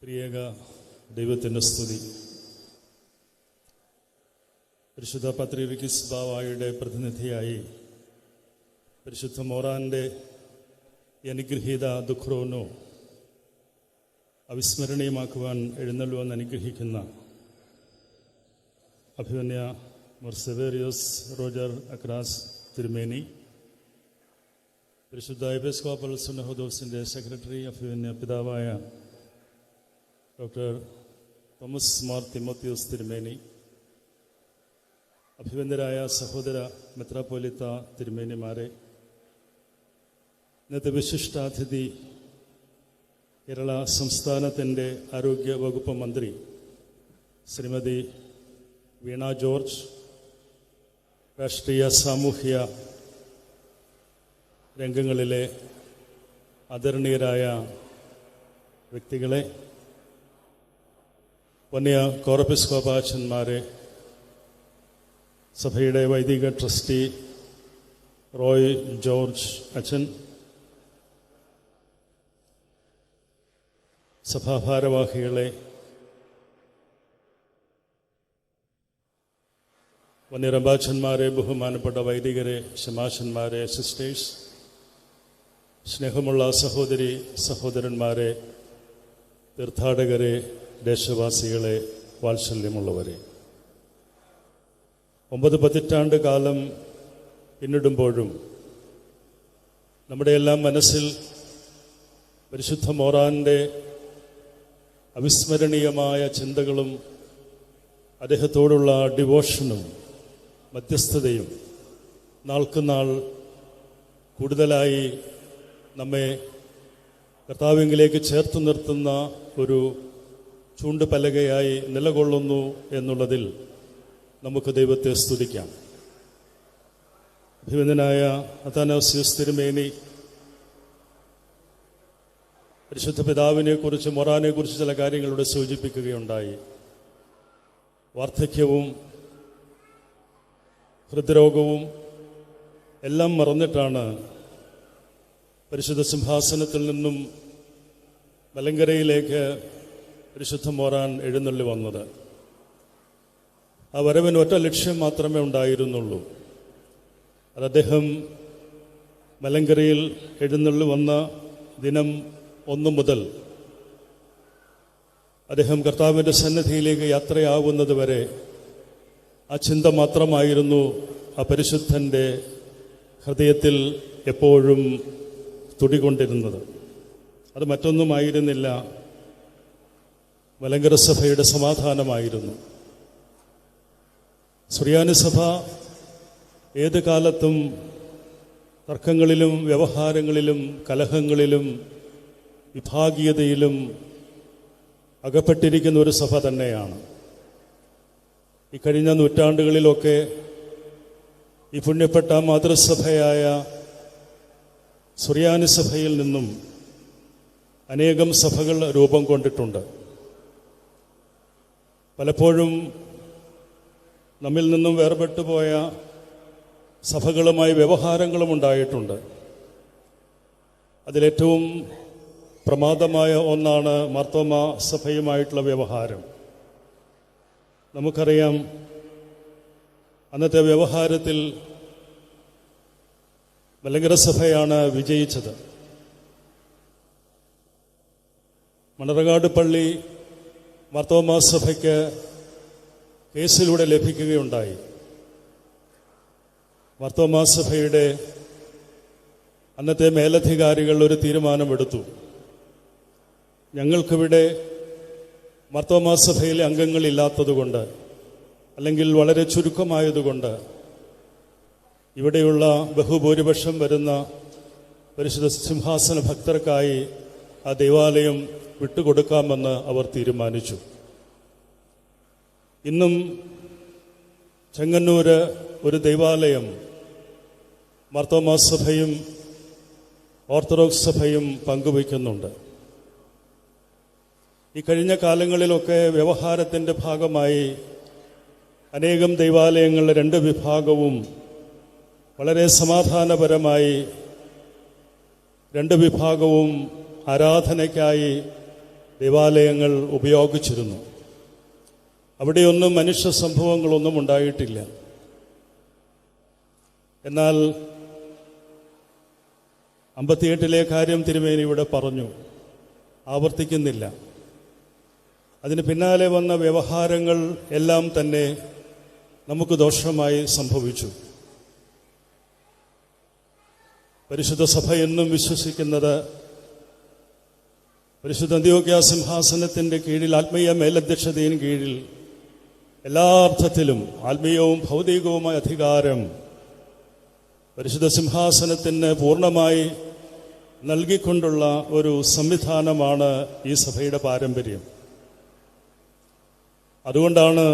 പ്രിയേക ദൈവത്തിൻ്റെ സ്തുതി. പരിശുദ്ധ പത്രീർക്കീസ് ബാവായുടെ പ്രതിനിധിയായി പരിശുദ്ധ മോറാൻ്റെ അനുഗ്രഹീത ദുഃഖ്രോനോ അവിസ്മരണീയമാക്കുവാൻ എഴുന്നള്ളുവെന്ന് അനുഗ്രഹിക്കുന്ന അഭിമന്യ മർസവേറിയോസ് റോജർ അക്രാസ് തിരുമേനി, പരിശുദ്ധ എപ്പിസ്കോപ്പൽ സുന്നഹദോസിൻ്റെ സെക്രട്ടറി അഭിമന്യ പിതാവായ ഡോക്ടർ തോമസ് മാർ തിമോത്തിയോസ് തിരുമേനി, അഭിവന്ദരായ സഹോദര മെത്രാപ്പോലിത്ത തിരുമേനിമാരെ, ഇന്നത്തെ വിശിഷ്ടാതിഥി കേരള സംസ്ഥാനത്തിൻ്റെ ആരോഗ്യ വകുപ്പ് മന്ത്രി ശ്രീമതി വീണ ജോർജ്, രാഷ്ട്രീയ സാമൂഹ്യ രംഗങ്ങളിലെ ആദരണീയരായ വ്യക്തികളെ, വന്യ കോറപ്പിസ്കോപ്പാച്ചന്മാരെ, സഭയുടെ വൈദിക ട്രസ്റ്റി റോയ് ജോർജ് അച്ഛൻ, സഭാഭാരവാഹികളെ, വന്യരമ്പാച്ചന്മാരെ, ബഹുമാനപ്പെട്ട വൈദികരെ, ശമാശന്മാരെ, സിസ്റ്റേഴ്സ്, സ്നേഹമുള്ള സഹോദരി സഹോദരന്മാരെ, തീർത്ഥാടകരെ, ദേശവാസികളെ, വാത്സല്യമുള്ളവരെ, 9 പതിറ്റാണ്ട് കാലം പിന്നിടുമ്പോഴും നമ്മുടെ എല്ലാം മനസ്സിൽ പരിശുദ്ധ മോറാൻ്റെ അവിസ്മരണീയമായ ചിന്തകളും അദ്ദേഹത്തോടുള്ള ഡിവോഷനും മധ്യസ്ഥതയും നാൾക്കുനാൾ കൂടുതലായി നമ്മെ കർത്താവിലേക്ക് ചേർത്ത് നിർത്തുന്ന ഒരു ചൂണ്ടുപലകയായി നിലകൊള്ളുന്നു എന്നുള്ളതിൽ നമുക്ക് ദൈവത്തെ സ്തുതിക്കാം. അഭിവന്ദനായ അത്താനാസ്യോസ് തിരുമേനി പരിശുദ്ധ പിതാവിനെക്കുറിച്ച്, മൊറാനെക്കുറിച്ച് ചില കാര്യങ്ങളിലൂടെ സൂചിപ്പിക്കുകയുണ്ടായി. വാർദ്ധക്യവും ഹൃദ്രോഗവും എല്ലാം മറന്നിട്ടാണ് പരിശുദ്ധ സിംഹാസനത്തിൽ നിന്നും മലങ്കരയിലേക്ക് പരിശുദ്ധ മോറാൻ എഴുന്നള്ളി വന്നത്. ആ വരവിന് ഒറ്റ ലക്ഷ്യം മാത്രമേ ഉണ്ടായിരുന്നുള്ളൂ. അത് അദ്ദേഹം മലങ്കരയിൽ എഴുന്നള്ളി വന്ന ദിനം 1 മുതൽ അദ്ദേഹം കർത്താവിൻ്റെ സന്നിധിയിലേക്ക് യാത്രയാവുന്നത് വരെ ആ ചിന്ത മാത്രമായിരുന്നു ആ പരിശുദ്ധൻ്റെ ഹൃദയത്തിൽ എപ്പോഴും തുടികൊണ്ടിരുന്നത്. അത് മറ്റൊന്നുമായിരുന്നില്ല, മലങ്കര സഭയുടെ സമാധാനമായിരുന്നു. സുറിയാനി സഭ ഏത് കാലത്തും തർക്കങ്ങളിലും വ്യവഹാരങ്ങളിലും കലഹങ്ങളിലും വിഭാഗീയതയിലും അകപ്പെട്ടിരിക്കുന്ന ഒരു സഭ തന്നെയാണ്. ഈ കഴിഞ്ഞ നൂറ്റാണ്ടുകളിലൊക്കെ ഈ പുണ്യപ്പെട്ട മാതൃസഭയായ സുറിയാനി സഭയിൽ നിന്നും അനേകം സഭകൾ രൂപം കൊണ്ടിട്ടുണ്ട്. പലപ്പോഴും നമ്മിൽ നിന്നും വേർപെട്ടുപോയ സഭകളുമായി വ്യവഹാരങ്ങളും ഉണ്ടായിട്ടുണ്ട്. അതിലേറ്റവും പ്രമാദമായ ഒന്നാണ് മാർത്തോമ സഭയുമായിട്ടുള്ള വ്യവഹാരം. നമുക്കറിയാം, അന്നത്തെ വ്യവഹാരത്തിൽ മലങ്കര സഭയാണ് വിജയിച്ചത്. മണർകാട് പള്ളി മാർത്തോമാ സഭയ്ക്ക് കേസിലൂടെ ലഭിക്കുകയുണ്ടായി. മാർത്തോമാ സഭയുടെ അന്നത്തെ മേലധികാരികൾ ഒരു തീരുമാനമെടുത്തു. ഞങ്ങൾക്കിവിടെ മാർത്തോമാ സഭയിലെ അംഗങ്ങളില്ലാത്തതുകൊണ്ട്, അല്ലെങ്കിൽ വളരെ ചുരുക്കമായതുകൊണ്ട്, ഇവിടെയുള്ള ബഹുഭൂരിപക്ഷം വരുന്ന പരിശുദ്ധ സിംഹാസന ഭക്തർക്കായി ആ ദേവാലയം വിട്ടുകൊടുക്കാമെന്ന് അവർ തീരുമാനിച്ചു. ഇന്നും ചെങ്ങന്നൂര് ഒരു ദൈവാലയം മാർത്തോമാ സഭയും ഓർത്തഡോക്സ് സഭയും പങ്കുവയ്ക്കുന്നുണ്ട്. ഈ കഴിഞ്ഞ കാലങ്ങളിലൊക്കെ വ്യവഹാരത്തിൻ്റെ ഭാഗമായി അനേകം ദൈവാലയങ്ങളുടെ 2 വിഭാഗവും വളരെ സമാധാനപരമായി 2 വിഭാഗവും ആരാധനയ്ക്കായി ദേവാലയങ്ങൾ ഉപയോഗിച്ചിരുന്നു. അവിടെയൊന്നും മനുഷ്യ സംഭവങ്ങളൊന്നും ഉണ്ടായിട്ടില്ല. എന്നാൽ 58 കാര്യം തിരുമേനി ഇവിടെ പറഞ്ഞു, ആവർത്തിക്കുന്നില്ല. അതിന് പിന്നാലെ വന്ന വ്യവഹാരങ്ങൾ എല്ലാം തന്നെ നമുക്ക് ദോഷമായി സംഭവിച്ചു. പരിശുദ്ധ സഭ എന്നും വിശ്വസിക്കുന്നത് പരിശുദ്ധ അന്ത്യോക്യ സിംഹാസനത്തിൻ്റെ കീഴിൽ, ആത്മീയ മേലധ്യക്ഷതയും കീഴിൽ എല്ലാ അർത്ഥത്തിലും ആത്മീയവും ഭൗതികവുമായ അധികാരം പരിശുദ്ധ സിംഹാസനത്തിന് പൂർണ്ണമായി നൽകിക്കൊണ്ടുള്ള ഒരു സംവിധാനമാണ് ഈ സഭയുടെ പാരമ്പര്യം. അതുകൊണ്ടാണ്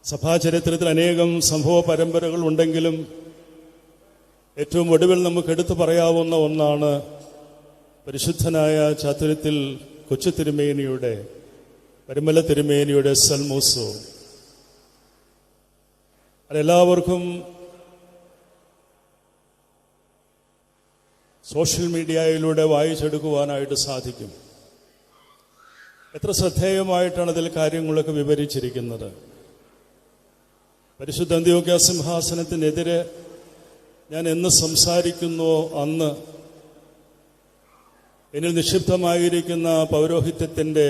സഭാചരിത്രത്തിൽ അനേകം സംഭവ പരമ്പരകൾ ഉണ്ടെങ്കിലും ഏറ്റവും ഒടുവിൽ നമുക്ക് എടുത്തു പറയാവുന്ന ഒന്നാണ് പരിശുദ്ധനായ ചാത്തുര്യത്തിൽ കൊച്ചു തിരുമേനിയുടെ, പരിമല തിരുമേനിയുടെ സൽമൂസവും. അതെല്ലാവർക്കും സോഷ്യൽ മീഡിയയിലൂടെ വായിച്ചെടുക്കുവാനായിട്ട് സാധിക്കും. എത്ര ശ്രദ്ധേയമായിട്ടാണ് അതിൽ കാര്യങ്ങളൊക്കെ വിവരിച്ചിരിക്കുന്നത്. പരിശുദ്ധ അന്ത്യോക്യ സിംഹാസനത്തിനെതിരെ ഞാൻ എന്ന് സംസാരിക്കുന്നുവോ അന്ന് എന്നിൽ നിക്ഷിപ്തമായിരിക്കുന്ന പൗരോഹിത്യത്തിൻ്റെ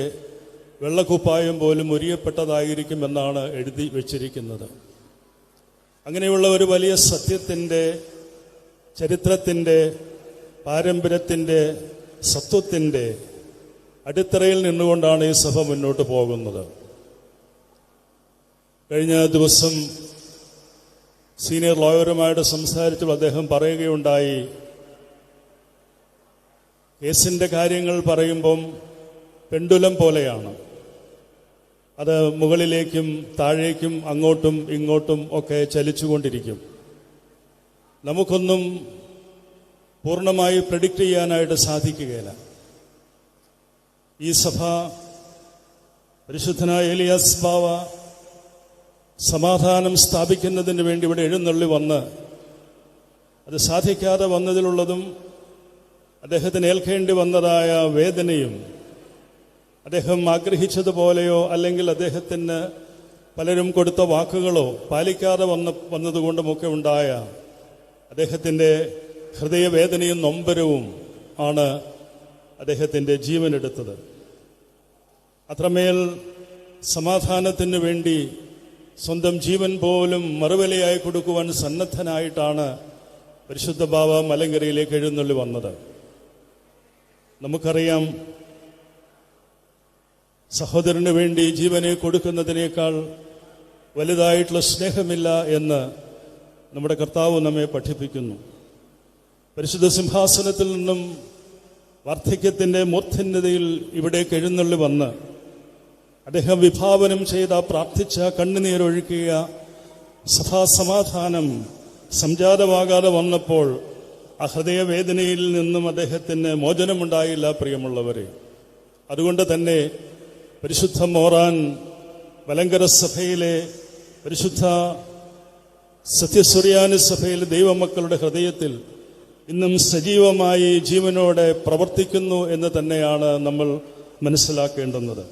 വെള്ളക്കുപ്പായം പോലും ഉരിയപ്പെട്ടതായിരിക്കുമെന്നാണ് എഴുതി വച്ചിരിക്കുന്നത്. അങ്ങനെയുള്ള ഒരു വലിയ സത്യത്തിൻ്റെ, ചരിത്രത്തിൻ്റെ, പാരമ്പര്യത്തിൻ്റെ, സത്വത്തിൻ്റെ അടിത്തറയിൽ നിന്നുകൊണ്ടാണ് ഈ സഭ മുന്നോട്ട് പോകുന്നത്. കഴിഞ്ഞ ദിവസം സീനിയർ ലോയറുമായിട്ട് സംസാരിച്ചപ്പോൾ അദ്ദേഹം പറയുകയുണ്ടായി, കേസിൻ്റെ കാര്യങ്ങൾ പറയുമ്പം പെണ്ടുലം പോലെയാണ്. അത് മുകളിലേക്കും താഴേക്കും അങ്ങോട്ടും ഇങ്ങോട്ടും ഒക്കെ ചലിച്ചുകൊണ്ടിരിക്കും. നമുക്കൊന്നും പൂർണ്ണമായി പ്രെഡിക്റ്റ് ചെയ്യാനായിട്ട് സാധിക്കുകയില്ല. ഈ സഭ പരിശുദ്ധനായ ഏലിയാസ് ബാവ സമാധാനം സ്ഥാപിക്കുന്നതിന് വേണ്ടി ഇവിടെ എഴുന്നള്ളി വന്ന് അത് സാധിക്കാതെ വന്നതിലുള്ളതും അദ്ദേഹത്തിന് ഏൽക്കേണ്ടി വന്നതായ വേദനയും, അദ്ദേഹം ആഗ്രഹിച്ചതുപോലെയോ അല്ലെങ്കിൽ അദ്ദേഹത്തിന് പലരും കൊടുത്ത വാക്കുകളോ പാലിക്കാതെ വന്നതുകൊണ്ടുമൊക്കെ ഉണ്ടായ അദ്ദേഹത്തിൻ്റെ ഹൃദയവേദനയും നൊമ്പരവും ആണ് അദ്ദേഹത്തിൻ്റെ ജീവനെടുത്തത്. അത്രമേൽ സമാധാനത്തിന് വേണ്ടി സ്വന്തം ജീവൻ പോലും മറുവിലയായി കൊടുക്കുവാൻ സന്നദ്ധനായിട്ടാണ് പരിശുദ്ധ ബാവ മലങ്കരയിലേക്ക് എഴുന്നള്ളി വന്നത്. നമുക്കറിയാം, സഹോദരന് വേണ്ടി ജീവനെ കൊടുക്കുന്നതിനേക്കാൾ വലുതായിട്ടുള്ള സ്നേഹമില്ല എന്ന് നമ്മുടെ കർത്താവ് നമ്മെ പഠിപ്പിക്കുന്നു. പരിശുദ്ധ സിംഹാസനത്തിൽ നിന്നും വാർദ്ധക്യത്തിൻ്റെ മൂർധന്യതയിൽ ഇവിടേക്ക് എഴുന്നള്ളി വന്ന് അദ്ദേഹം വിഭാവനം ചെയ്ത, പ്രാർത്ഥിച്ച, കണ്ണുനീരൊഴുക്കിയ സഭാസമാധാനം സംജാതമാകാതെ വന്നപ്പോൾ ആ ഹൃദയവേദനയിൽ നിന്നും അദ്ദേഹത്തിന് മോചനമുണ്ടായില്ല. പ്രിയമുള്ളവരെ, അതുകൊണ്ട് തന്നെ പരിശുദ്ധ മോറാൻ മലങ്കര സഭയിലെ, പരിശുദ്ധ സത്യസുറിയാനി സഭയിലെ ദൈവമക്കളുടെ ഹൃദയത്തിൽ ഇന്നും സജീവമായി ജീവനോടെ പ്രവർത്തിക്കുന്നു എന്ന് തന്നെയാണ് നമ്മൾ മനസ്സിലാക്കേണ്ടുന്നത്.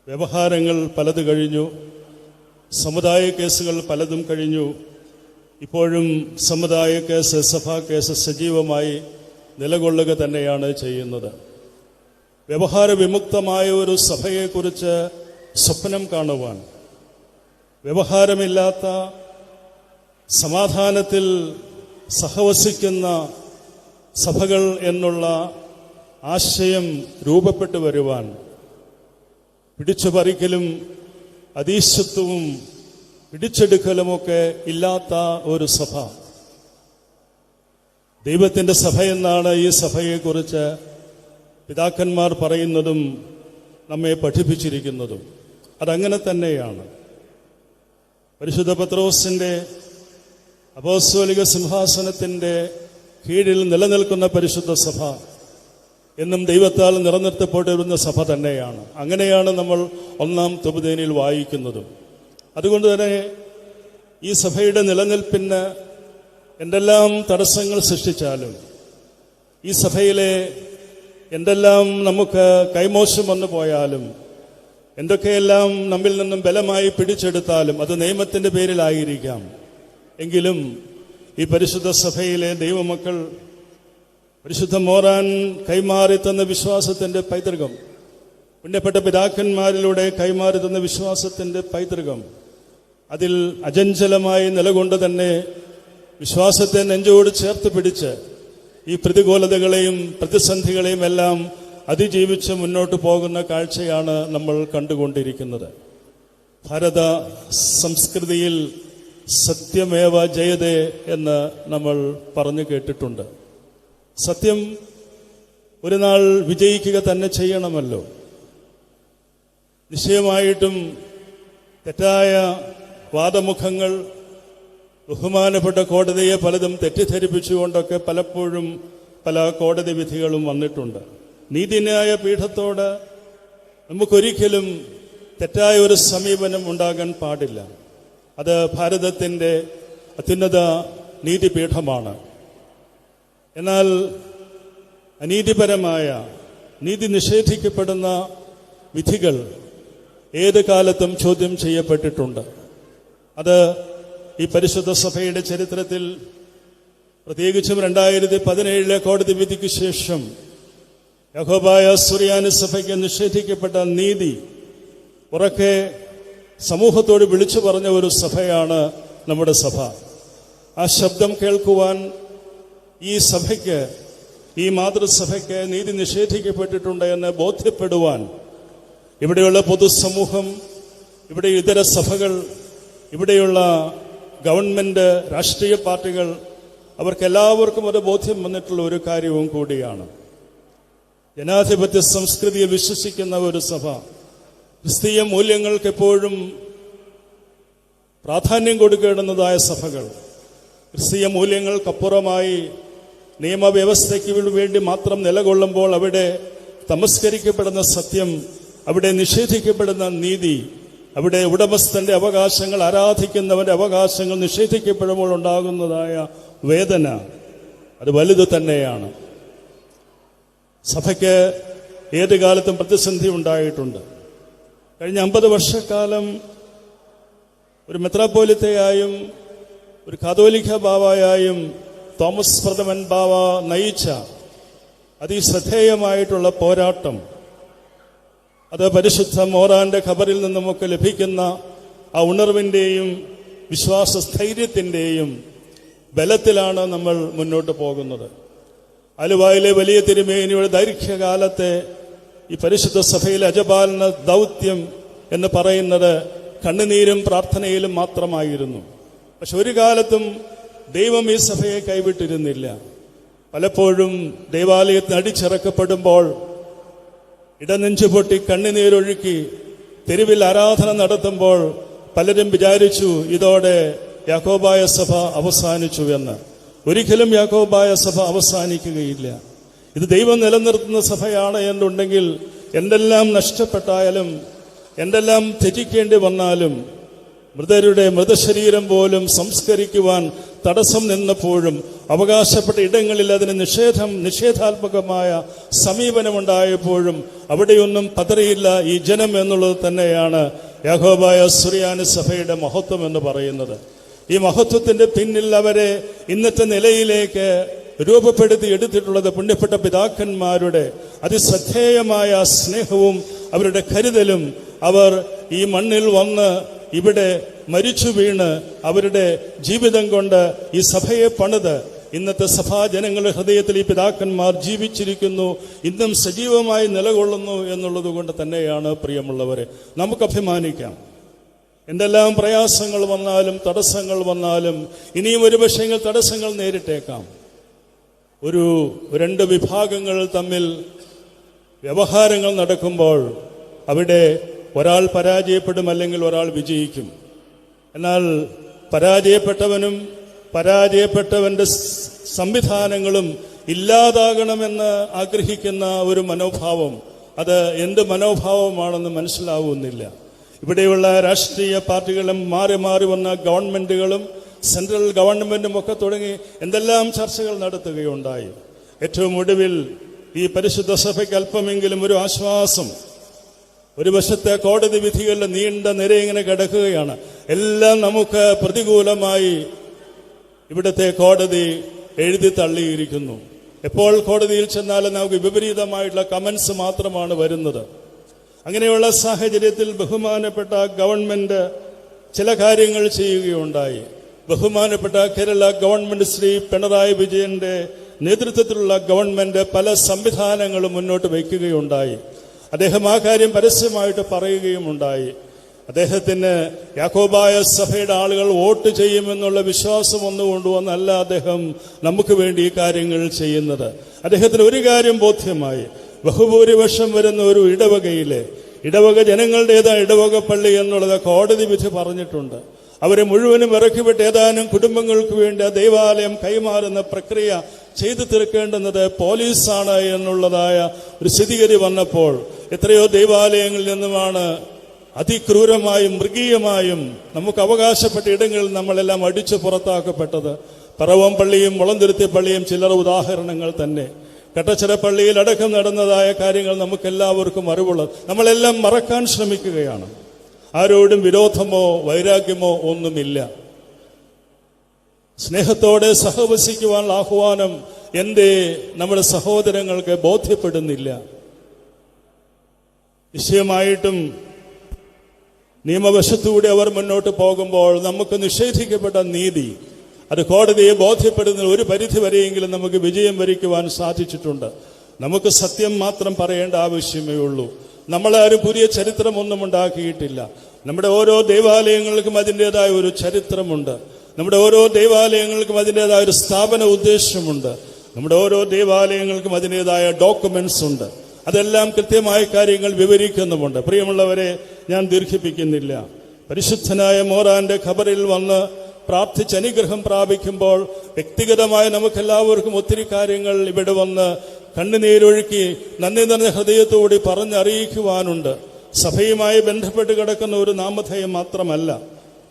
വ്യവഹാരങ്ങൾ പലത് കഴിഞ്ഞു, സമുദായ കേസുകൾ പലതും കഴിഞ്ഞു. ഇപ്പോഴും സമുദായ കേസ്, സഭാ കേസ് സജീവമായി നിലകൊള്ളുക തന്നെയാണ് ചെയ്യുന്നത്. വ്യവഹാര വിമുക്തമായ ഒരു സഭയെക്കുറിച്ച് സ്വപ്നം കാണുവാൻ, വ്യവഹാരമില്ലാത്ത സമാധാനത്തിൽ സഹവസിക്കുന്ന സഭകൾ എന്നുള്ള ആശയം രൂപപ്പെട്ടു വരുവാൻ, പിടിച്ചുപറിക്കലും അതീശത്വവും പിടിച്ചെടുക്കലുമൊക്കെ ഇല്ലാത്ത ഒരു സഭ, ദൈവത്തിൻ്റെ സഭ എന്നാണ് ഈ സഭയെക്കുറിച്ച് പിതാക്കന്മാർ പറയുന്നതും നമ്മെ പഠിപ്പിച്ചിരിക്കുന്നതും. അതങ്ങനെ തന്നെയാണ്. പരിശുദ്ധ പത്രോസിൻ്റെ അപ്പോസ്തോലിക സിംഹാസനത്തിൻ്റെ കീഴിൽ നിലനിൽക്കുന്ന പരിശുദ്ധ സഭ എന്നും ദൈവത്താൽ നിലനിർത്തപ്പെട്ടിരുന്ന സഭ തന്നെയാണ്. അങ്ങനെയാണ് നമ്മൾ 1-ാം തുബദേനിൽ വായിക്കുന്നതും. അതുകൊണ്ട് തന്നെ ഈ സഭയുടെ നിലനിൽപ്പിന് എന്തെല്ലാം തടസ്സങ്ങൾ സൃഷ്ടിച്ചാലും, ഈ സഭയിലെ എന്തെല്ലാം നമുക്ക് കൈമോശം വന്നു പോയാലും, എന്തൊക്കെയെല്ലാം നമ്മിൽ നിന്നും ബലമായി പിടിച്ചെടുത്താലും അത് നിയമത്തിന്റെ പേരിലായിരിക്കാം. എങ്കിലും ഈ പരിശുദ്ധ സഭയിലെ ദൈവമക്കൾ പരിശുദ്ധ മോറാൻ കൈമാറി തന്ന വിശ്വാസത്തിന്റെ പൈതൃകം, പുണ്യപ്പെട്ട പിതാക്കന്മാരിലൂടെ കൈമാറി തന്ന വിശ്വാസത്തിന്റെ പൈതൃകം, അതിൽ അചഞ്ചലമായി നിലകൊണ്ട് തന്നെ വിശ്വാസത്തെ നെഞ്ചോട് ചേർത്ത് പിടിച്ച് ഈ പ്രതികൂലതകളെയും പ്രതിസന്ധികളെയും എല്ലാം അതിജീവിച്ച് മുന്നോട്ട് പോകുന്ന കാഴ്ചയാണ് നമ്മൾ കണ്ടുകൊണ്ടിരിക്കുന്നത്. ഭാരത സംസ്കൃതിയിൽ സത്യമേവ ജയതേ എന്ന് നമ്മൾ പറഞ്ഞു കേട്ടിട്ടുണ്ട്. സത്യം ഒരു നാൾ വിജയിക്കുക തന്നെ ചെയ്യണമല്ലോ. നിശ്ചയമായിട്ടും തെറ്റായ വാദമുഖങ്ങൾ ബഹുമാനപ്പെട്ട കോടതിയെ പലതും തെറ്റിദ്ധരിപ്പിച്ചുകൊണ്ടൊക്കെ പലപ്പോഴും പല കോടതി വിധികളും വന്നിട്ടുണ്ട്. നീതിന്യായ പീഠത്തോട് നമുക്കൊരിക്കലും തെറ്റായ ഒരു സമീപനം ഉണ്ടാകാൻ പാടില്ല. അത് ഭാരതത്തിൻ്റെ അത്യുന്നത നീതിപീഠമാണ്. എന്നാൽ അനീതിപരമായ, നീതി നിഷേധിക്കപ്പെടുന്ന വിധികൾ ഏത് കാലത്തും ചോദ്യം ചെയ്യപ്പെട്ടിട്ടുണ്ട്. അത് ഈ പരിശുദ്ധ സഭയുടെ ചരിത്രത്തിൽ പ്രത്യേകിച്ചും 2017 കോടതി വിധിക്ക് ശേഷം യാക്കോബായ സുറിയാനി സഭയ്ക്ക് നിഷേധിക്കപ്പെട്ട നീതി ഉറക്കെ സമൂഹത്തോട് വിളിച്ചു പറഞ്ഞ ഒരു സഭയാണ് നമ്മുടെ സഭ. ആ ശബ്ദം കേൾക്കുവാൻ ഈ സഭയ്ക്ക്, ഈ മാതൃസഭയ്ക്ക് നീതി നിഷേധിക്കപ്പെട്ടിട്ടുണ്ട് എന്ന് ബോധ്യപ്പെടുവാൻ ഇവിടെയുള്ള പൊതുസമൂഹം, ഇവിടെ ഇതര സഭകൾ, ഇവിടെയുള്ള ഗവൺമെന്റ്, രാഷ്ട്രീയ പാർട്ടികൾ, അവർക്കെല്ലാവർക്കും ഒരു ബോധ്യം വന്നിട്ടുള്ള ഒരു കാര്യവും കൂടിയാണ്. ജനാധിപത്യ സംസ്കൃതിയിൽ വിശ്വസിക്കുന്ന ഒരു സഭ, ക്രിസ്തീയ മൂല്യങ്ങൾക്ക് എപ്പോഴും പ്രാധാന്യം കൊടുക്കേണ്ടുന്നതായ സഭകൾ, ക്രിസ്തീയ മൂല്യങ്ങൾക്കപ്പുറമായി നിയമവ്യവസ്ഥയ്ക്ക് വേണ്ടി മാത്രം നിലകൊള്ളുമ്പോൾ അവിടെ തമസ്കരിക്കപ്പെടുന്ന സത്യം, അവിടെ നിഷേധിക്കപ്പെടുന്ന നീതി, അവിടെ ഉടമസ്ഥന്റെ അവകാശങ്ങൾ, ആരാധിക്കുന്നവന്റെ അവകാശങ്ങൾ നിഷേധിക്കപ്പെടുമ്പോൾ ഉണ്ടാകുന്നതായ വേദന അത് വലുത് തന്നെയാണ്. സഭയ്ക്ക് ഏത് കാലത്തും പ്രതിസന്ധി ഉണ്ടായിട്ടുണ്ട്. കഴിഞ്ഞ 50 വർഷക്കാലം ഒരു മെത്രാപ്പോലിത്തയായും ഒരു കാതോലിക്ക ബാവായായും തോമസ് പ്രഥമൻ ബാവ നയിച്ച അതിശ്രദ്ധേയമായിട്ടുള്ള പോരാട്ടം, അത് പരിശുദ്ധ മോറാന്റെ ഖബറിൽ നിന്ന് നമുക്ക് ലഭിക്കുന്ന ആ ഉണർവിൻ്റെയും വിശ്വാസസ്ഥൈര്യത്തിൻ്റെയും ബലത്തിലാണ് നമ്മൾ മുന്നോട്ട് പോകുന്നത്. ആലുവായിലെ വലിയ തിരുമേനിയുടെ ദൈർഘ്യകാലത്തെ ഈ പരിശുദ്ധ സഭയിലെ അജപാലന ദൗത്യം എന്ന് പറയുന്നത് കണ്ണുനീരും പ്രാർത്ഥനയിലും മാത്രമായിരുന്നു. പക്ഷെ ഒരു കാലത്തും ദൈവം ഈ സഭയെ കൈവിട്ടിരുന്നില്ല. പലപ്പോഴും ദൈവാലയത്തിന് അടിച്ചിറക്കപ്പെടുമ്പോൾ ഇടനെഞ്ചു പൊട്ടി കണ്ണുനീരൊഴുക്കി തെരുവിൽ ആരാധന നടത്തുമ്പോൾ പലരും വിചാരിച്ചു ഇതോടെ യാക്കോബായ സഭ അവസാനിച്ചു എന്ന്. ഒരിക്കലും യാക്കോബായ സഭ അവസാനിക്കുകയില്ല. ഇത് ദൈവം നിലനിർത്തുന്ന സഭയാണ് എന്നുണ്ടെങ്കിൽ എന്തെല്ലാം നഷ്ടപ്പെട്ടാലും, എന്തെല്ലാം ത്യജിക്കേണ്ടി വന്നാലും, മൃതരുടെ മൃതശരീരം പോലും സംസ്കരിക്കുവാൻ തടസ്സം നിന്നപ്പോഴും അവകാശപ്പെട്ട ഇടങ്ങളിൽ അതിന് നിഷേധാത്മകമായ സമീപനമുണ്ടായപ്പോഴും അവിടെയൊന്നും പതറിയില്ല ഈ ജനം എന്നുള്ളത് തന്നെയാണ് യാക്കോബായ സുറിയാനി സഭയുടെ മഹത്വം എന്ന് പറയുന്നത്. ഈ മഹത്വത്തിന്റെ പിന്നിൽ അവരെ ഇന്നത്തെ നിലയിലേക്ക് രൂപപ്പെടുത്തി എടുത്തിട്ടുള്ളത് പുണ്യപ്പെട്ട പിതാക്കന്മാരുടെ അതിശ്രദ്ധേയമായ സ്നേഹവും അവരുടെ കരുതലും. അവർ ഈ മണ്ണിൽ വന്ന് ഇവിടെ മരിച്ചു വീണ് അവരുടെ ജീവിതം കൊണ്ട് ഈ സഭയെ പണിത് ഇന്നത്തെ സഭാജനങ്ങളുടെ ഹൃദയത്തിൽ ഈ പിതാക്കന്മാർ ജീവിച്ചിരിക്കുന്നു, ഇന്നും സജീവമായി നിലകൊള്ളുന്നു എന്നുള്ളത് കൊണ്ട് തന്നെയാണ് പ്രിയമുള്ളവരെ നമുക്ക് അഭിമാനിക്കാം. എന്തെല്ലാം പ്രയാസങ്ങൾ വന്നാലും തടസ്സങ്ങൾ വന്നാലും ഇനിയും ഒരു പക്ഷേ തടസ്സങ്ങൾ നേരിട്ടേക്കാം. ഒരു 2 വിഭാഗങ്ങൾ തമ്മിൽ വ്യവഹാരങ്ങൾ നടക്കുമ്പോൾ അവിടെ ഒരാൾ പരാജയപ്പെടും, അല്ലെങ്കിൽ ഒരാൾ വിജയിക്കും. എന്നാൽ പരാജയപ്പെട്ടവനും പരാജയപ്പെട്ടവന്റെ സംവിധാനങ്ങളും ഇല്ലാതാകണമെന്ന് ആഗ്രഹിക്കുന്ന ഒരു മനോഭാവം, അത് എന്ത് മനോഭാവമാണെന്ന് മനസ്സിലാവുന്നില്ല. ഇവിടെയുള്ള രാഷ്ട്രീയ പാർട്ടികളും മാറി മാറി വന്ന ഗവൺമെന്റുകളും സെൻട്രൽ ഗവൺമെന്റും ഒക്കെ തുടങ്ങി എന്തെല്ലാം ചർച്ചകൾ നടത്തുകയുണ്ടായി. ഏറ്റവും ഒടുവിൽ ഈ പരിശുദ്ധ സഭയ്ക്ക് അല്പമെങ്കിലും ഒരു ആശ്വാസം. ഒരു വശത്തെ കോടതി വിധികളുടെ നീണ്ട നിര ഇങ്ങനെ കിടക്കുകയാണ്. എല്ലാം നമുക്ക് പ്രതികൂലമായി ഇവിടുത്തെ കോടതി എഴുതി തള്ളിയിരിക്കുന്നു. എപ്പോൾ കോടതിയിൽ ചെന്നാലും നമുക്ക് വിപരീതമായിട്ടുള്ള കമന്റ്സ് മാത്രമാണ് വരുന്നത്. അങ്ങനെയുള്ള സാഹചര്യത്തിൽ ബഹുമാനപ്പെട്ട ഗവൺമെന്റ് ചില കാര്യങ്ങൾ ചെയ്യുകയുണ്ടായി. ബഹുമാനപ്പെട്ട കേരള ഗവൺമെന്റ് ശ്രീ പിണറായി വിജയന്റെ നേതൃത്വത്തിലുള്ള ഗവൺമെന്റ് പല സംവിധാനങ്ങളും മുന്നോട്ട് വയ്ക്കുകയുണ്ടായി. അദ്ദേഹം ആ കാര്യം പരസ്യമായിട്ട് പറയുകയുമുണ്ടായി. അദ്ദേഹത്തിന് യാക്കോബായ സഭയുടെ ആളുകൾ വോട്ട് ചെയ്യുമെന്നുള്ള വിശ്വാസം ഒന്നുകൊണ്ടുവന്നല്ല അദ്ദേഹം നമുക്ക് വേണ്ടി ഈ കാര്യങ്ങൾ ചെയ്യുന്നത്. അദ്ദേഹത്തിന് ഒരു കാര്യം ബോധ്യമായി. ബഹുഭൂരിപക്ഷം വരുന്ന ഒരു ഇടവക ജനങ്ങളുടേതായ ഇടവക പള്ളി എന്നുള്ളത് കോടതി വിധി പറഞ്ഞിട്ടുണ്ട്. അവരെ മുഴുവനും ഇറക്കിവിട്ട് ഏതാനും കുടുംബങ്ങൾക്ക് വേണ്ടി ആ ദൈവാലയം കൈമാറുന്ന പ്രക്രിയ ചെയ്തു തീർക്കേണ്ടുന്നത് പോലീസാണ് എന്നുള്ളതായ ഒരു സ്ഥിതിഗതി വന്നപ്പോൾ എത്രയോ ദൈവാലയങ്ങളിൽ നിന്നുമാണ് അതിക്രൂരമായും മൃഗീയമായും നമുക്ക് അവകാശപ്പെട്ട ഇടങ്ങളിൽ നമ്മളെല്ലാം അടിച്ചു പുറത്താക്കപ്പെട്ടത്. പറവം പള്ളിയും മുളന്തുരുത്തി പള്ളിയും ചില്ലറ ഉദാഹരണങ്ങൾ തന്നെ. കട്ടച്ചിറ പള്ളിയിൽ അടക്കം നടന്നതായ കാര്യങ്ങൾ നമുക്കെല്ലാവർക്കും അറിവുള്ളത്. നമ്മളെല്ലാം മറക്കാൻ ശ്രമിക്കുകയാണ്. ആരോടും വിരോധമോ വൈരാഗ്യമോ ഒന്നുമില്ല. സ്നേഹത്തോടെ സഹവസിക്കുവാനുള്ള ആഹ്വാനം എന്തേ നമ്മുടെ സഹോദരങ്ങൾക്ക് ബോധ്യപ്പെടുന്നില്ല? നിശ്ചയമായിട്ടും നിയമവശത്തൂടെ അവർ മുന്നോട്ട് പോകുമ്പോൾ നമുക്ക് നിഷേധിക്കപ്പെട്ട നീതി അത് കോടതിയെ ബോധ്യപ്പെടുന്ന ഒരു പരിധി വരെയെങ്കിലും നമുക്ക് വിജയം വരിക്കുവാൻ സാധിച്ചിട്ടുണ്ട്. നമുക്ക് സത്യം മാത്രം പറയേണ്ട ആവശ്യമേ ഉള്ളൂ. നമ്മളാരും പുതിയ ചരിത്രമൊന്നും ഉണ്ടാക്കിയിട്ടില്ല. നമ്മുടെ ഓരോ ദൈവാലയങ്ങൾക്കും അതിൻ്റെതായ ഒരു ചരിത്രമുണ്ട്. നമ്മുടെ ഓരോ ദൈവാലയങ്ങൾക്കും അതിൻ്റെതായ ഒരു സ്ഥാപന ഉദ്ദേശമുണ്ട്. നമ്മുടെ ഓരോ ദൈവാലയങ്ങൾക്കും അതിൻ്റെതായ ഡോക്യുമെന്റ്സ് ഉണ്ട്. അതെല്ലാം കൃത്യമായ കാര്യങ്ങൾ വിവരിക്കുന്നുമുണ്ട്. പ്രിയമുള്ളവരെ, ഞാൻ ദീർഘിപ്പിക്കുന്നില്ല. പരിശുദ്ധനായ മോറാന്റെ ഖബറിൽ വന്ന് പ്രാർത്ഥിച്ച് അനുഗ്രഹം പ്രാപിക്കുമ്പോൾ വ്യക്തിഗതമായി നമുക്കെല്ലാവർക്കും ഒത്തിരി കാര്യങ്ങൾ ഇവിടെ വന്ന് കണ്ണുനീരൊഴുക്കി നന്ദി നിറഞ്ഞ ഹൃദയത്തോടെ പറഞ്ഞറിയിക്കുവാനുണ്ട്. സഭയുമായി ബന്ധപ്പെട്ട് കിടക്കുന്ന ഒരു നാമധേയം മാത്രമല്ല.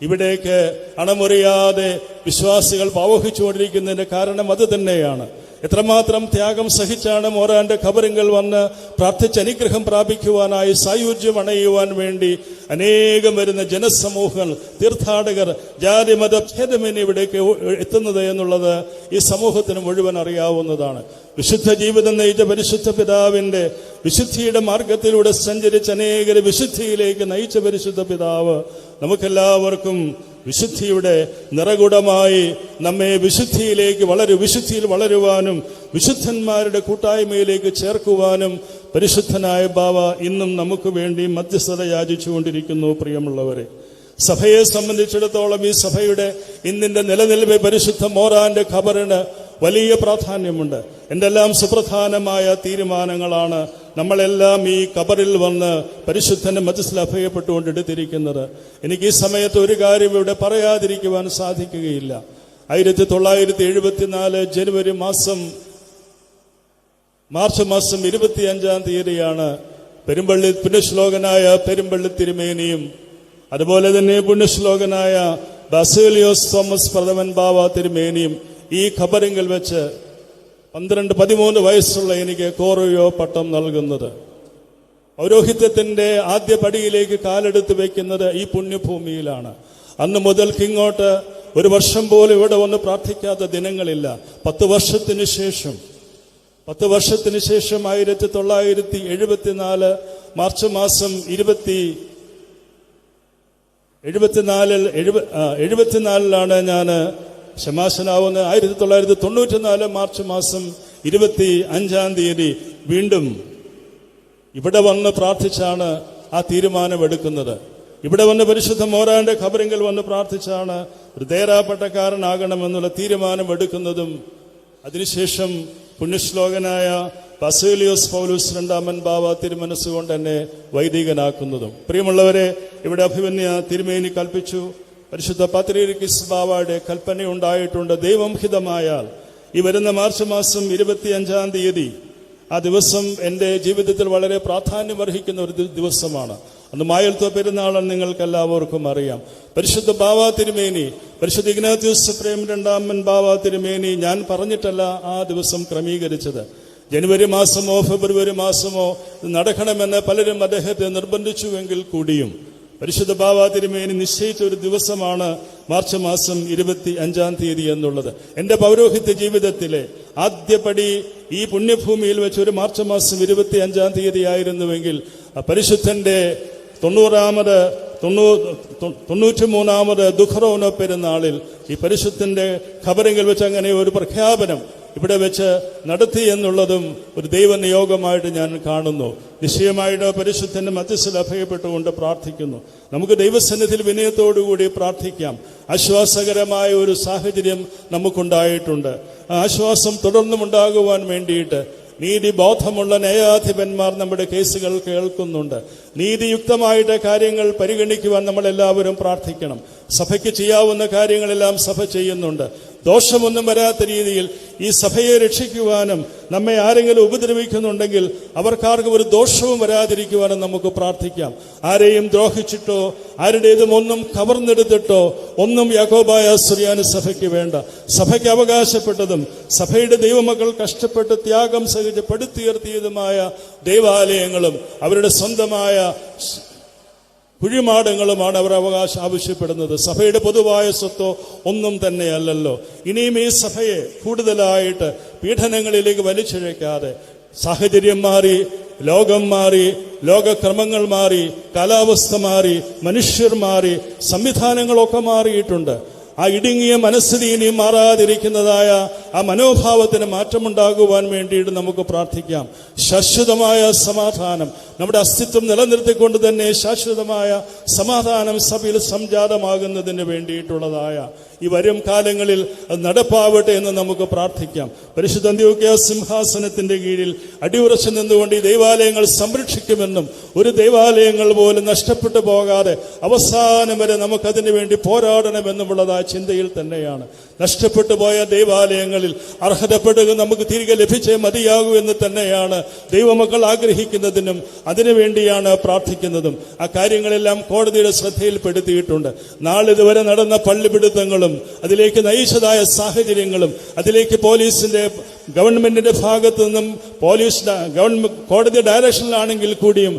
ഇവിടേക്ക് അണമുറിയാതെ വിശ്വാസികൾ ആവഹിച്ചുകൊണ്ടിരിക്കുന്നതിന്റെ കാരണം അത് തന്നെയാണ്. എത്രമാത്രം ത്യാഗം സഹിച്ചാണ് മോറാന്റെ ഖബറിങ്കൽ വന്ന് പ്രാർത്ഥിച്ച് അനുഗ്രഹം പ്രാപിക്കുവാനായി സായുജ്യം അണയുവാൻ വേണ്ടി അനേകം വരുന്ന ജനസമൂഹങ്ങൾ, തീർത്ഥാടകർ, ജാതി മത ഭേദമന്യേ ഇവിടേക്ക് എത്തുന്നത് എന്നുള്ളത് ഈ സമൂഹത്തിന് മുഴുവൻ അറിയാവുന്നതാണ്. വിശുദ്ധ ജീവിതം നയിച്ച പരിശുദ്ധ പിതാവിന്റെ വിശുദ്ധിയുടെ മാർഗത്തിലൂടെ സഞ്ചരിച്ച് അനേകരെ വിശുദ്ധിയിലേക്ക് നയിച്ച പരിശുദ്ധ പിതാവ് നമുക്കെല്ലാവർക്കും വിശുദ്ധിയുടെ നിറകുടമായി നമ്മെ വിശുദ്ധിയിൽ വളരുവാനും വിശുദ്ധന്മാരുടെ കൂട്ടായ്മയിലേക്ക് ചേർക്കുവാനും പരിശുദ്ധനായ ബാവ ഇന്നും നമുക്ക് വേണ്ടി മധ്യസ്ഥത യാചിച്ചുകൊണ്ടിരിക്കുന്നു. പ്രിയമുള്ളവരെ, സഭയെ സംബന്ധിച്ചിടത്തോളം ഈ സഭയുടെ ഇന്നിന്റെ നിലനിൽപ്പ് പരിശുദ്ധ മോറാന്റെ ഖബറിന് വലിയ പ്രാധാന്യമുണ്ട്. എന്തെല്ലാം സുപ്രധാനമായ തീരുമാനങ്ങളാണ് നമ്മളെല്ലാം ഈ ഖബറിൽ വന്ന് പരിശുദ്ധന്റെ മധ്യസ്ഥയിൽ അഭയപ്പെട്ടുകൊണ്ട് എടുത്തിരിക്കുന്നത്. എനിക്ക് ഈ സമയത്ത് ഒരു കാര്യം ഇവിടെ പറയാതിരിക്കുവാൻ സാധിക്കുകയില്ല. 1974 ജനുവരി മാസം മാർച്ച് മാസം 25-ാം തീയതിയാണ് പുണ്യശ്ലോകനായ പെരുമ്പള്ളി തിരുമേനിയും അതുപോലെ തന്നെ പുണ്യശ്ലോകനായ ബാസിലിയോസ് തോമസ് പ്രഥമൻ ബാവ തിരുമേനിയും ഈ ഖബറിങ്കൽ വെച്ച് 12-13 വയസ്സുള്ള എനിക്ക് കോറിയോ പട്ടം നൽകുന്നത്. പൗരോഹിത്യത്തിന്റെ ആദ്യ പടിയിലേക്ക് കാലെടുത്ത് വയ്ക്കുന്നത് ഈ പുണ്യഭൂമിയിലാണ്. അന്ന് മുതൽ ഇങ്ങോട്ട് ഒരു വർഷം പോലും ഇവിടെ വന്ന് പ്രാർത്ഥിക്കാത്ത ദിനങ്ങളില്ല. 10 വർഷത്തിന് ശേഷം 1974 മാർച്ച് മാസം 74-ലാണ് ഞാൻ ശമാശനാവുന്നത്. 1994 മാർച്ച് മാസം 25-ാം തീയതി വീണ്ടും ഇവിടെ വന്ന് പ്രാർത്ഥിച്ചാണ് ആ തീരുമാനമെടുക്കുന്നത്. ഇവിടെ വന്ന് പരിശുദ്ധ മോറാന്റെ ഖബറിങ്കൽ വന്ന് പ്രാർത്ഥിച്ചാണ് ഒരു ദേറാപട്ടക്കാരനാകണമെന്നുള്ള തീരുമാനമെടുക്കുന്നതും അതിനുശേഷം പുണ്യശ്ലോകനായ ബാസിലിയോസ് പൗലോസ് രണ്ടാമൻ ബാവ തിരുമനസ്സുകൊണ്ട് എന്നെ വൈദികനാക്കുന്നതും. പ്രിയമുള്ളവരെ, ഇവിടെ അഭിമന്യ തിരുമേനി കൽപ്പിച്ചു, പരിശുദ്ധ പാത്രീർക്കീസ് ബാവയുടെ കൽപ്പനയുണ്ടായിട്ടുണ്ട്. ദൈവം ഹിതമായാൽ ഈ വരുന്ന മാർച്ച് മാസം 25-ാം തീയതി, ആ ദിവസം എൻ്റെ ജീവിതത്തിൽ വളരെ പ്രാധാന്യമർഹിക്കുന്ന ഒരു ദിവസമാണ്. അന്ന് മായൽത്തോ പെരുന്നാളെന്ന് നിങ്ങൾക്ക് എല്ലാവർക്കും അറിയാം. പരിശുദ്ധ ബാവ തിരുമേനി, പരിശുദ്ധ ഇഗ്നാത്യൂസ് പ്രേം രണ്ടാമൻ ബാവ തിരുമേനി ഞാൻ പറഞ്ഞിട്ടല്ല ആ ദിവസം ക്രമീകരിച്ചത്. ജനുവരി മാസമോ ഫെബ്രുവരി മാസമോ നടക്കണമെന്ന് പലരും അദ്ദേഹത്തെ നിർബന്ധിച്ചുവെങ്കിൽ കൂടിയും പരിശുദ്ധ ബാവ തിരുമേനി നിശ്ചയിച്ച ഒരു ദിവസമാണ് മാർച്ച് മാസം 25-ാം തീയതി എന്നുള്ളത്. എൻ്റെ പൗരോഹിത്യ ജീവിതത്തിലെ ആദ്യപടി ഈ പുണ്യഭൂമിയിൽ വെച്ച് ഒരു മാർച്ച് മാസം 25-ാം തീയതി ആയിരുന്നുവെങ്കിൽ പരിശുദ്ധന്റെ 93ാമത് ദുഃഖറോനോ പെരുന്നാളിൽ ഈ പരിശുദ്ധന്റെ ഖബറിങ്കിൽ വെച്ച് അങ്ങനെ ഒരു പ്രഖ്യാപനം ഇവിടെ വെച്ച് നടത്തി എന്നുള്ളതും ഒരു ദൈവനിയോഗമായിട്ട് ഞാൻ കാണുന്നു. നിശ്ചയമായിട്ട് പരിശുദ്ധന്റെ മധ്യസ്ഥയിൽ അഭയപ്പെട്ടുകൊണ്ട് പ്രാർത്ഥിക്കുന്നു. നമുക്ക് ദൈവസന്നിധിയിൽ വിനയത്തോടുകൂടി പ്രാർത്ഥിക്കാം. ആശ്വാസകരമായ ഒരു സാഹചര്യം നമുക്കുണ്ടായിട്ടുണ്ട്. ആ ആശ്വാസം തുടർന്നും ഉണ്ടാകുവാൻ വേണ്ടിയിട്ട് നീതിബോധമുള്ള ന്യായാധിപന്മാർ നമ്മുടെ കേസുകൾ കേൾക്കുന്നുണ്ട്. നീതിയുക്തമായിട്ട് കാര്യങ്ങൾ പരിഗണിക്കുവാൻ നമ്മളെല്ലാവരും പ്രാർത്ഥിക്കണം. സഭയ്ക്ക് ചെയ്യാവുന്ന കാര്യങ്ങളെല്ലാം സഭ ചെയ്യുന്നുണ്ട്. ദോഷമൊന്നും വരാത്ത രീതിയിൽ ഈ സഭയെ രക്ഷിക്കുവാനും നമ്മെ ആരെങ്കിലും ഉപദ്രവിക്കുന്നുണ്ടെങ്കിൽ അവർക്കാർക്കും ഒരു ദോഷവും വരാതിരിക്കുവാനും നമുക്ക് പ്രാർത്ഥിക്കാം. ആരെയും ദ്രോഹിച്ചിട്ടോ ആരുടേതും ഒന്നും കവർന്നെടുത്തിട്ടോ ഒന്നും യാക്കോബായ സുറിയാനി സഭയ്ക്ക് വേണ്ട. സഭയ്ക്ക് അവകാശപ്പെട്ടതും സഭയുടെ ദൈവമക്കൾ കഷ്ടപ്പെട്ട് ത്യാഗം സഹിച്ച് പടുത്തുയർത്തിയതുമായ ദൈവാലയങ്ങളും അവരുടെ സ്വന്തമായ കുഴിമാടങ്ങളുമാണ് അവർ ആവശ്യപ്പെടുന്നത്. സഭയുടെ പൊതുവായ സ്വത്തോ ഒന്നും തന്നെയല്ലല്ലോ. ഇനിയും ഈ സഭയെ കൂടുതലായിട്ട് പീഡനങ്ങളിലേക്ക് വലിച്ചിഴയ്ക്കാതെ സാഹചര്യം മാറി, ലോകം മാറി, ലോകക്രമങ്ങൾ മാറി, കാലാവസ്ഥ മാറി, മനുഷ്യർ മാറി, സംവിധാനങ്ങളൊക്കെ മാറിയിട്ടുണ്ട്. ആ ഇടുങ്ങിയ മനസ്ഥിതി ഇനിയും മാറാതിരിക്കുന്നതായ ആ മനോഭാവത്തിന് മാറ്റമുണ്ടാകുവാൻ വേണ്ടിയിട്ട് നമുക്ക് പ്രാർത്ഥിക്കാം. ശാശ്വതമായ സമാധാനം, നമ്മുടെ അസ്തിത്വം നിലനിർത്തിക്കൊണ്ട് തന്നെ ശാശ്വതമായ സമാധാനം സഭയിൽ സംജാതമാകുന്നതിന് വേണ്ടിയിട്ടുള്ളതായ ഈ വരും കാലങ്ങളിൽ അത് നടപ്പാവട്ടെ എന്ന് നമുക്ക് പ്രാർത്ഥിക്കാം. പരിശുദ്ധ അന്ത്യോക്യ സിംഹാസനത്തിന്റെ കീഴിൽ അടിയുറച്ചു നിന്നുകൊണ്ട് ഈ ദൈവാലയങ്ങൾ സംരക്ഷിക്കുമെന്നും ഒരു ദൈവാലയങ്ങൾ പോലും നഷ്ടപ്പെട്ടു പോകാതെ അവസാനം വരെ നമുക്കതിനു വേണ്ടി പോരാടണമെന്നുമുള്ളതായ ചിന്തയിൽ തന്നെയാണ്. നഷ്ടപ്പെട്ടു പോയ ദൈവാലയങ്ങളിൽ അർഹതപ്പെടുക നമുക്ക് തിരികെ ലഭിച്ചേ മതിയാകൂ എന്ന് തന്നെയാണ് ദൈവമക്കൾ ആഗ്രഹിക്കുന്നതിനും അതിനുവേണ്ടിയാണ് പ്രാർത്ഥിക്കുന്നതും. ആ കാര്യങ്ങളെല്ലാം കോടതിയുടെ ശ്രദ്ധയിൽപ്പെടുത്തിയിട്ടുണ്ട്. നാളിതുവരെ നടന്ന പള്ളിപിടുത്തങ്ങളും അതിലേക്ക് നയിച്ചതായ സാഹചര്യങ്ങളും അതിലേക്ക് പോലീസിന്റെ ഗവൺമെന്റിന്റെ ഭാഗത്തു നിന്നും കോടതി ഡയറക്ഷനിലാണെങ്കിൽ കൂടിയും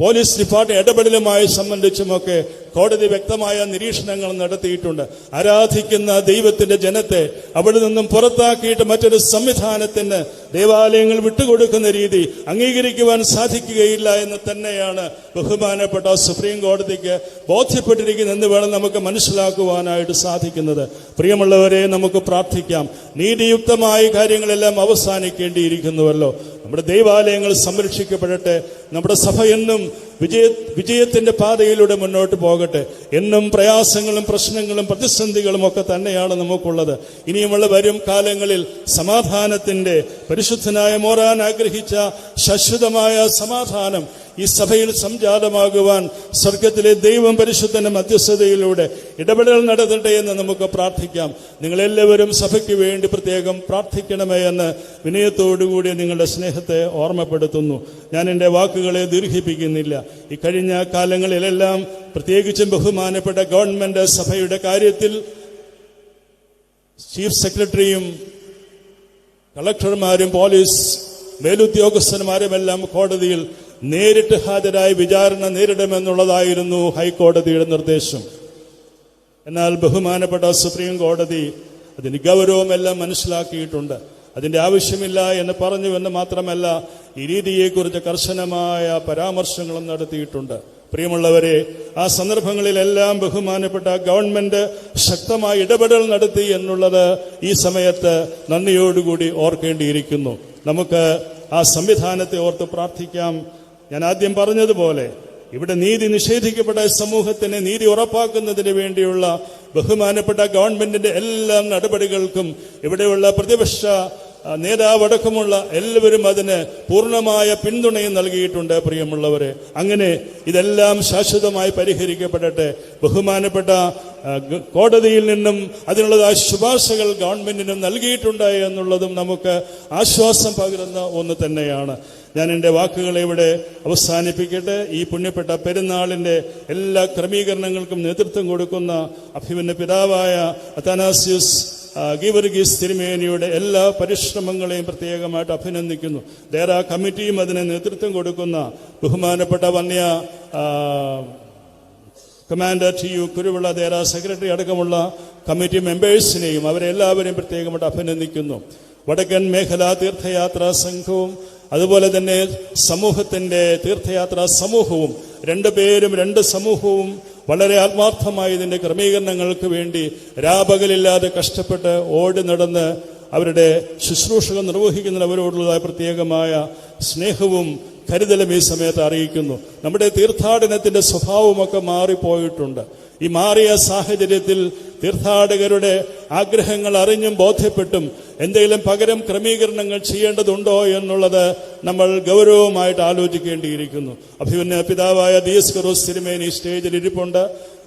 പോലീസ് ഡിപ്പാർട്ട്മെന്റ് ഇടപെടലുമായി സംബന്ധിച്ചുമൊക്കെ കോടതി വ്യക്തമായ നിരീക്ഷണങ്ങൾ നടത്തിയിട്ടുണ്ട്. ആരാധിക്കുന്ന ദൈവത്തിന്റെ ജനത്തെ അവിടെ നിന്നും പുറത്താക്കിയിട്ട് മറ്റൊരു സംവിധാനത്തിന് ദേവാലയങ്ങൾ വിട്ടുകൊടുക്കുന്ന രീതി അംഗീകരിക്കുവാൻ സാധിക്കുകയില്ല എന്ന് തന്നെയാണ് ബഹുമാനപ്പെട്ട സുപ്രീം കോടതിക്ക് ബോധ്യപ്പെട്ടിരിക്കുന്നതെന്ന് വേണം നമുക്ക് മനസ്സിലാക്കുവാനായിട്ട് സാധിക്കുന്നത്. പ്രിയമുള്ളവരെ, നമുക്ക് പ്രാർത്ഥിക്കാം. നീതിയുക്തമായ കാര്യങ്ങളെല്ലാം അവസാനിക്കേണ്ടിയിരിക്കുന്നുവല്ലോ. നമ്മുടെ ദൈവാലയങ്ങൾ സംരക്ഷിക്കപ്പെടട്ടെ. നമ്മുടെ സഭ എന്നും വിജയത്തിന്റെ പാതയിലൂടെ മുന്നോട്ട് പോകട്ടെ. എന്നും പ്രയാസങ്ങളും പ്രശ്നങ്ങളും പ്രതിസന്ധികളും ഒക്കെ തന്നെയാണ് നമുക്കുള്ളത്. ഇനിയുമുള്ള വരും കാലങ്ങളിൽ സമാധാനത്തിന്റെ പരിശുദ്ധനായ മോറാൻ ആഗ്രഹിച്ച ശാശ്വതമായ സമാധാനം ഈ സഭയിൽ സംജാതമാകുവാൻ സ്വർഗത്തിലെ ദൈവം പരിശുദ്ധന്റെ മധ്യസ്ഥതയിലൂടെ ഇടപെടൽ നടത്തട്ടെ എന്ന് നമുക്ക് പ്രാർത്ഥിക്കാം. നിങ്ങളെല്ലാവരും സഭയ്ക്ക് വേണ്ടി പ്രത്യേകം പ്രാർത്ഥിക്കണമേ എന്ന് വിനയത്തോടുകൂടി നിങ്ങളുടെ സ്നേഹത്തെ ഓർമ്മപ്പെടുത്തുന്നു. ഞാൻ എൻ്റെ വാക്കുകളെ ദീർഘിപ്പിക്കുന്നില്ല. ഈ കഴിഞ്ഞ കാലങ്ങളിലെല്ലാം പ്രത്യേകിച്ചും ബഹുമാനപ്പെട്ട ഗവൺമെന്റ് സഭയുടെ കാര്യത്തിൽ ചീഫ് സെക്രട്ടറിയും കളക്ടർമാരും പോലീസ് മേലുദ്യോഗസ്ഥന്മാരുമെല്ലാം കോടതിയിൽ നേരിട്ട് ഹാജരായി വിചാരണ നേരിടുമെന്നുള്ളതായിരുന്നു ഹൈക്കോടതിയുടെ നിർദ്ദേശം. എന്നാൽ ബഹുമാനപ്പെട്ട സുപ്രീം കോടതി അതിന് ഗൗരവമെല്ലാം മനസ്സിലാക്കിയിട്ടുണ്ട്. അതിൻ്റെ ആവശ്യമില്ല എന്ന് പറഞ്ഞു എന്ന് മാത്രമല്ല, ഈ രീതിയെക്കുറിച്ച് കർശനമായ പരാമർശങ്ങളും നടത്തിയിട്ടുണ്ട്. പ്രിയമുള്ളവരെ, ആ സന്ദർഭങ്ങളിലെല്ലാം ബഹുമാനപ്പെട്ട ഗവൺമെന്റ് ശക്തമായ ഇടപെടൽ നടത്തി എന്നുള്ളത് ഈ സമയത്ത് നന്ദിയോടുകൂടി ഓർക്കേണ്ടിയിരിക്കുന്നു. നമുക്ക് ആ സംവിധാനത്തെ ഓർത്ത് പ്രാർത്ഥിക്കാം. ഞാൻ ആദ്യം പറഞ്ഞതുപോലെ ഇവിടെ നീതി നിഷേധിക്കപ്പെട്ട സമൂഹത്തിന് നീതി ഉറപ്പാക്കുന്നതിന് വേണ്ടിയുള്ള ബഹുമാനപ്പെട്ട ഗവൺമെന്റിന്റെ എല്ലാ നടപടികൾക്കും ഇവിടെയുള്ള പ്രതിപക്ഷ നേതാവടക്കമുള്ള എല്ലാവരും അതിന് പൂർണ്ണമായ പിന്തുണയും നൽകിയിട്ടുണ്ട്. പ്രിയമുള്ളവരെ, അങ്ങനെ ഇതെല്ലാം ശാശ്വതമായി പരിഹരിക്കപ്പെടട്ടെ. ബഹുമാനപ്പെട്ട കോടതിയിൽ നിന്നും അതിനുള്ളതായ ശുപാർശകൾ ഗവൺമെന്റിനും നൽകിയിട്ടുണ്ട് എന്നുള്ളതും നമുക്ക് ആശ്വാസം പകരുന്ന ഒന്ന് തന്നെയാണ്. ഞാൻ എൻ്റെ വാക്കുകളെ ഇവിടെ അവസാനിപ്പിക്കട്ടെ. ഈ പുണ്യപ്പെട്ട പെരുന്നാളിൻ്റെ എല്ലാ ക്രമീകരണങ്ങൾക്കും നേതൃത്വം കൊടുക്കുന്ന അഭിമന്യ പിതാവായ അത്താനാസ്യൂസ് ഗീവർഗീസ് തിരുമേനിയുടെ എല്ലാ പരിശ്രമങ്ങളെയും പ്രത്യേകമായിട്ട് അഭിനന്ദിക്കുന്നു. ദേര കമ്മിറ്റിയും അതിന് നേതൃത്വം കൊടുക്കുന്ന ബഹുമാനപ്പെട്ട വന്യ കമാൻഡർ TU കുരുവിള, ദേര സെക്രട്ടറി അടക്കമുള്ള കമ്മിറ്റി മെമ്പേഴ്സിനെയും അവരെല്ലാവരെയും പ്രത്യേകമായിട്ട് അഭിനന്ദിക്കുന്നു. വടക്കൻ മേഖലാ തീർത്ഥയാത്രാ സംഘവും അതുപോലെ തന്നെ സമൂഹത്തിന്റെ തീർത്ഥയാത്രാ സമൂഹവും രണ്ട് സമൂഹവും വളരെ ആത്മാർത്ഥമായി ഇതിന്റെ ക്രമീകരണങ്ങൾക്ക് വേണ്ടി രാപകലില്ലാതെ കഷ്ടപ്പെട്ട് ഓടി നടന്ന് അവരുടെ ശുശ്രൂഷകൾ നിർവഹിക്കുന്നവരോടുള്ള പ്രത്യേകമായ സ്നേഹവും കരുതലും ഈ സമയത്ത് അറിയിക്കുന്നു. നമ്മുടെ തീർത്ഥാടനത്തിന്റെ സ്വഭാവമൊക്കെ മാറിപ്പോയിട്ടുണ്ട്. ഈ മാറിയ സാഹചര്യത്തിൽ തീർത്ഥാടകരുടെ ആഗ്രഹങ്ങൾ അറിഞ്ഞും ബോധ്യപ്പെട്ടും എന്തെങ്കിലും പകരം ക്രമീകരണങ്ങൾ ചെയ്യേണ്ടതുണ്ടോ എന്നുള്ളത് നമ്മൾ ഗൗരവമായിട്ട് ആലോചിക്കേണ്ടിയിരിക്കുന്നു. അഭിമന്യ പിതാവായ ദിയസ്കറോസ് തിരുമേനി സ്റ്റേജിൽ ഇരിപ്പുണ്ട്.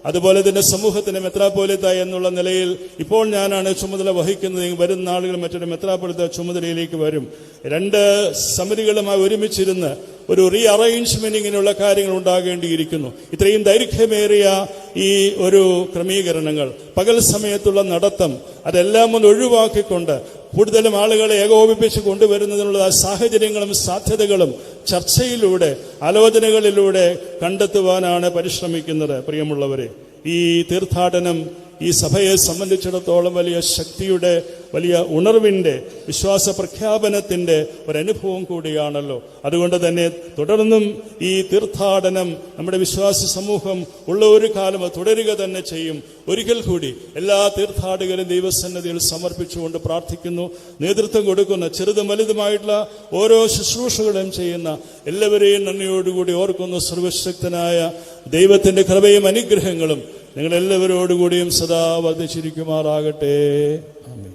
അതുപോലെ തന്നെ സമൂഹത്തിന് മെത്രാപ്പോലിത്ത എന്നുള്ള നിലയിൽ ഇപ്പോൾ ഞാനാണ് ചുമതല വഹിക്കുന്നത്. വരും നാളുകൾ മറ്റൊരു മെത്രാപ്പോലിത്ത ചുമതലയിലേക്ക് വരും. രണ്ട് സമിതികളുമായി ഒരുമിച്ചിരുന്ന് ഒരു റീ അറേഞ്ച്മെന്റ് ഇങ്ങനെയുള്ള കാര്യങ്ങൾ ഉണ്ടാകേണ്ടിയിരിക്കുന്നു. ഇത്രയും ദൈർഘ്യമേറിയ ഈ ഒരു ക്രമീകരണങ്ങൾ, പകൽ സമയത്തുള്ള നടത്തം, അതെല്ലാം ഒന്ന് ഒഴിവാക്കിക്കൊണ്ട് കൂടുതലും ആളുകളെ ഏകോപിപ്പിച്ച് കൊണ്ടുവരുന്നതിനുള്ള സാഹചര്യങ്ങളും സാധ്യതകളും ചർച്ചയിലൂടെ ആലോചനകളിലൂടെ കണ്ടെത്തുവാനാണ് പരിശ്രമിക്കുന്നത്. പ്രിയമുള്ളവരെ, ഈ തീർത്ഥാടനം ഈ സഭയെ സംബന്ധിച്ചിടത്തോളം വലിയ ശക്തിയുടെ, വലിയ ഉണർവിന്റെ, വിശ്വാസ പ്രഖ്യാപനത്തിന്റെ ഒരനുഭവം കൂടിയാണല്ലോ. അതുകൊണ്ട് തന്നെ തുടർന്നും ഈ തീർത്ഥാടനം നമ്മുടെ വിശ്വാസ സമൂഹം ഉള്ള ഒരു കാലം തുടരുക തന്നെ ചെയ്യും. ഒരിക്കൽ കൂടി എല്ലാ തീർത്ഥാടകരും ദൈവസന്നിധിയിൽ സമർപ്പിച്ചുകൊണ്ട് പ്രാർത്ഥിക്കുന്നു. നേതൃത്വം കൊടുക്കുന്ന ചെറുതും വലുതുമായിട്ടുള്ള ഓരോ ശുശ്രൂഷകളും ചെയ്യുന്ന എല്ലാവരെയും നന്ദിയോടുകൂടി ഓർക്കുന്നു. സർവശക്തനായ ദൈവത്തിന്റെ കൃപയും അനുഗ്രഹങ്ങളും നിങ്ങളെല്ലാവരോടുകൂടിയും സദാ വർദ്ധിച്ചിരിക്കുമാറാകട്ടെ. ആമേൻ.